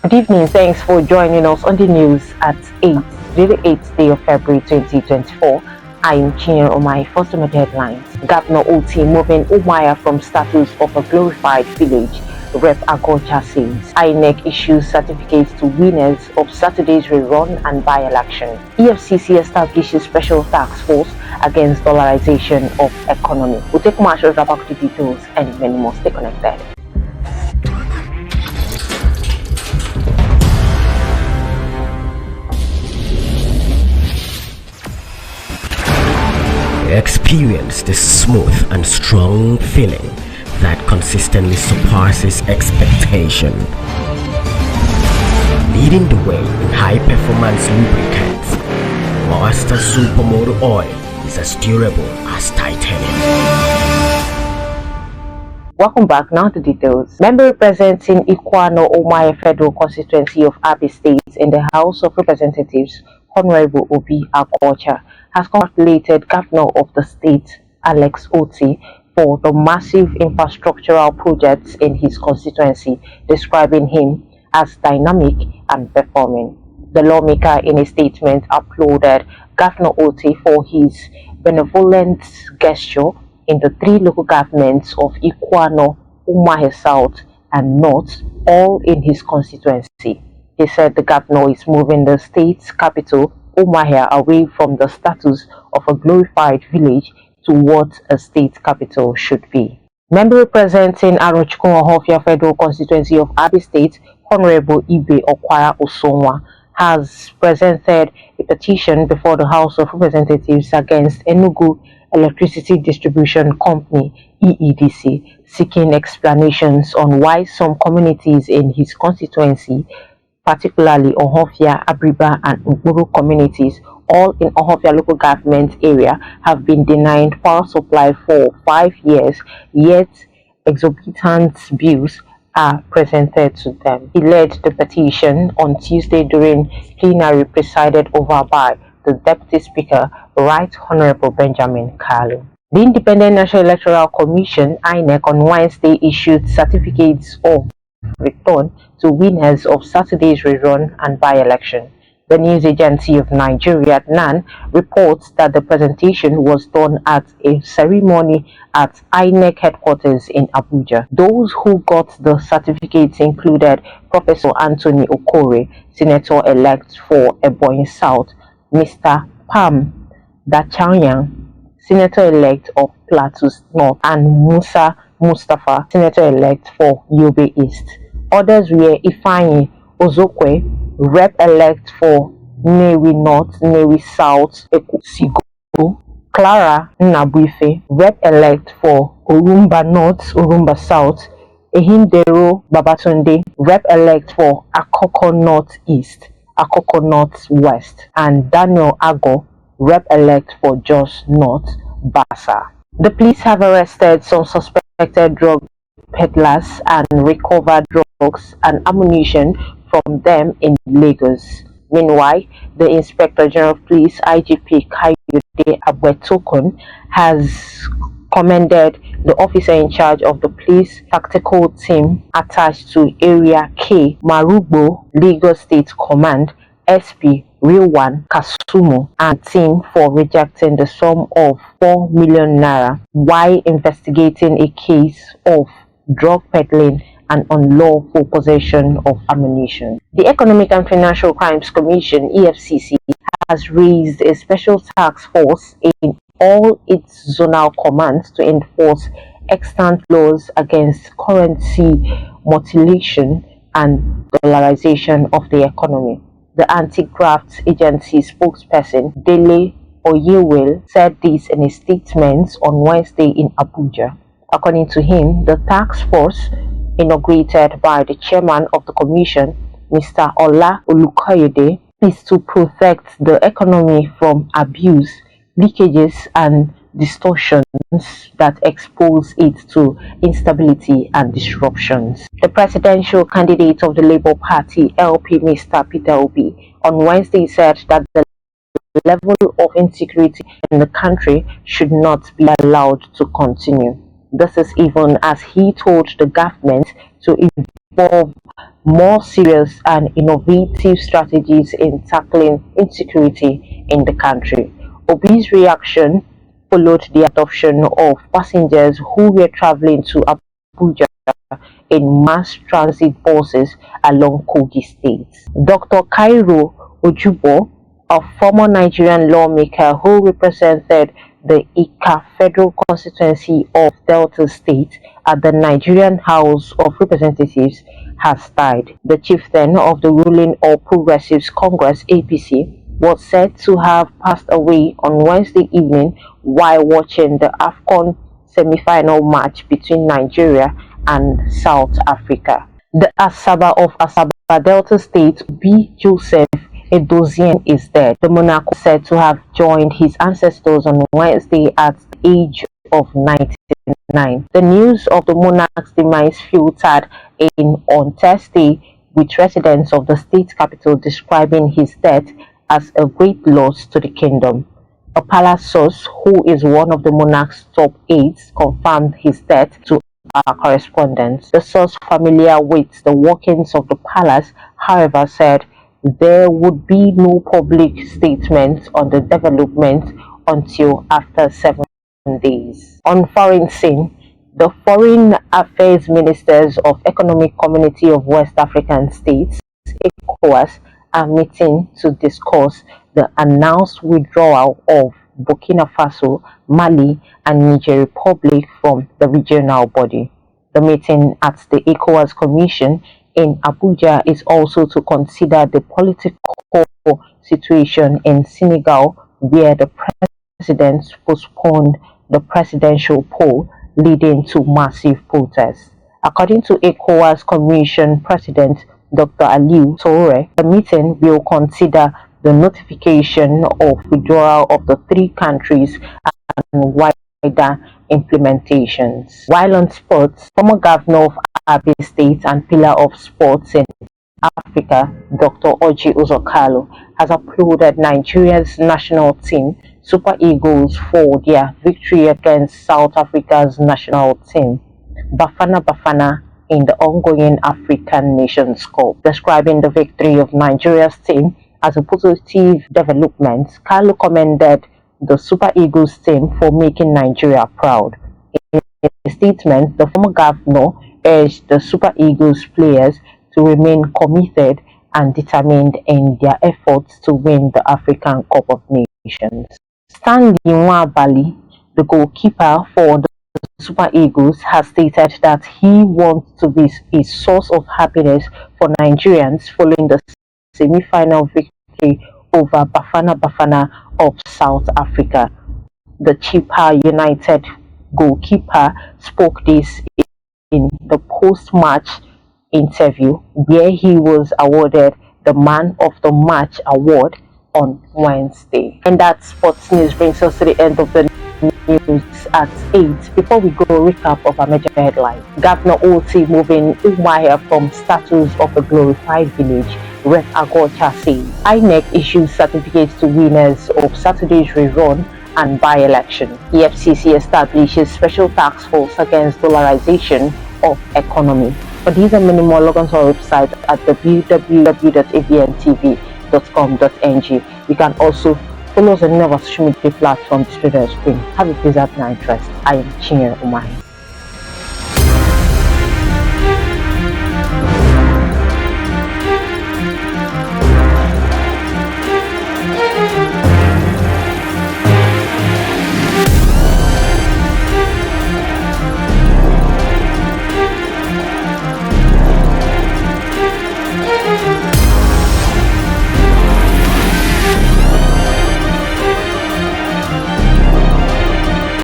Good evening. Thanks for joining us on the news at 8, the 8th day of February 2024. I'm Chinyo Omai. First on the headlines. Governor Oti moving Umaya from status of a glorified village. Rep Agocha says INEC issues certificates to winners of Saturday's rerun and by-election. EFCC establishes special task force against dollarization of economy. We'll take much of the details and many more. Stay connected. Experience the smooth and strong feeling that consistently surpasses expectation. Leading the way in high-performance lubricants, Master Supermoto Oil is as durable as titanium. Welcome back. Now to details. Member representing Ikwano Omaya Federal Constituency of Abia State in the House of Representatives, Honorable Obi Akocha, has congratulated Governor of the state, Alex Oti, for the massive infrastructural projects in his constituency, describing him as dynamic and performing. The lawmaker, in a statement, applauded Governor Oti for his benevolent gesture in the three local governments of Ikwano, Umuahia South, and North, all in his constituency. He said the governor is moving the state's capital, Umuahia, away from the status of a glorified village to what a state capital should be. Member representing Arochukwu-Ohofia Federal Constituency of Abia State, Honorable Ibe Okwara Osonwa, has presented a petition before the House of Representatives against Enugu Electricity Distribution Company, EEDC, seeking explanations on why some communities in his constituency, particularly Ohofia, Abriba, and Ukuru communities, all in Ohofia local government area, have been denied power supply for 5 years, yet exorbitant bills are presented to them. He led the petition on Tuesday during plenary presided over by the Deputy Speaker, Right Honorable Benjamin Kalu. The Independent National Electoral Commission, INEC, on Wednesday issued certificates of return to winners of Saturday's rerun and by-election. The news agency of Nigeria, NAN, reports that the presentation was done at a ceremony at INEC headquarters in Abuja. Those who got the certificates included Professor Anthony Okore, Senator-elect for Ebonyi South, Mr. Pam Dachanyang, Senator-elect of Plateau North, and Musa Mustafa, Senator-elect for Yobe East. Others were Ifeanyi Ozokwe, Rep-elect for Nnewi North, Nnewi South, Ekusigo, Clara Nnabuife, Rep-elect for Orumba North, Orumba South, Ehindero Babatunde, Rep-elect for Akoko North East, Akoko North West, and Daniel Ago, Rep-elect for Jos North, Basa. The police have arrested some suspected drug peddlers and recovered drugs and ammunition from them in Lagos. Meanwhile, the Inspector General of Police, IGP Kayode Abwetokun, has commended the officer in charge of the police tactical team attached to Area K, Marugbo, Lagos State Command, SP Rilwan Kasumu, and team for rejecting the sum of 4 million naira while investigating a case of drug peddling and unlawful possession of ammunition. The Economic and Financial Crimes Commission, EFCC, has raised a special task force in all its zonal commands to enforce extant laws against currency mutilation and dollarization of the economy. The Anti-Graft Agency spokesperson, Dele Oyewale, said this in a statement on Wednesday in Abuja. According to him, the task force, inaugurated by the chairman of the commission, Mr. Ola Olukayode, is to protect the economy from abuse, leakages, and distortions that expose it to instability and disruptions. The presidential candidate of the Labour Party, LP, Mr. Peter Obi, on Wednesday said that the level of insecurity in the country should not be allowed to continue. This is even as he told the government to involve more serious and innovative strategies in tackling insecurity in the country. Obi's reaction followed the adoption of passengers who were traveling to Abuja in mass transit buses along Kogi State. Dr. Cairo Ojubo, a former Nigerian lawmaker who represented the Ika Federal Constituency of Delta State at the Nigerian House of Representatives, has died. The chieftain of the ruling All Progressives Congress (APC) was said to have passed away on Wednesday evening while watching the AFCON semi-final match between Nigeria and South Africa. The Asaba of Asaba Delta State, B. Joseph Edozien, is dead. The monarch was said to have joined his ancestors on Wednesday at the age of 99. The news of the monarch's demise filtered in on Thursday, with residents of the state capital describing his death as a great loss to the kingdom. A palace source, who is one of the monarch's top aides, confirmed his death to our correspondents. The source familiar with the workings of the palace, however, said there would be no public statement on the development until after 7 days. On foreign scene, the Foreign Affairs Ministers of Economic Community of West African States, ECOWAS, are meeting to discuss the announced withdrawal of Burkina Faso, Mali, and Niger Republic from the regional body. The meeting at the ECOWAS Commission in Abuja is also to consider the political situation in Senegal, where the president postponed the presidential poll, leading to massive protests. According to ECOWAS Commission President Dr. Aliou Toure, the meeting will consider the notification of withdrawal of the three countries and wider implementations. While on sports, former governor of Abia State and pillar of sports in Africa, Dr. Orji Uzokalo, has applauded Nigeria's national team, Super Eagles, for their victory against South Africa's national team, Bafana Bafana, in the ongoing African Nations Cup. Describing the victory of Nigeria's team as a positive development, Carlo commended the Super Eagles team for making Nigeria proud. In a statement, the former governor urged the Super Eagles players to remain committed and determined in their efforts to win the African Cup of Nations. Stanley Nwabali, the goalkeeper for the Super Eagles, has stated that he wants to be a source of happiness for Nigerians following the semi-final victory over Bafana Bafana of South Africa. The Chippa United goalkeeper spoke this in the post-match interview, where he was awarded the Man of the Match award on Wednesday. And that sports news brings us to the end of the news at 8. Before we go, a recap of our major headlines. Governor Oti moving Umuahia from status of a glorified village, Rep Agocha says. INEC issues certificates to winners of Saturday's rerun and by-election. The FCC establishes special task force against dollarization of economy. For these and many more, log on to our website at www.abntv.com.ng. You can also follow us on any of our social media platforms displayed on screen. Have a pleasant night rest. I am Chinyere Umahi.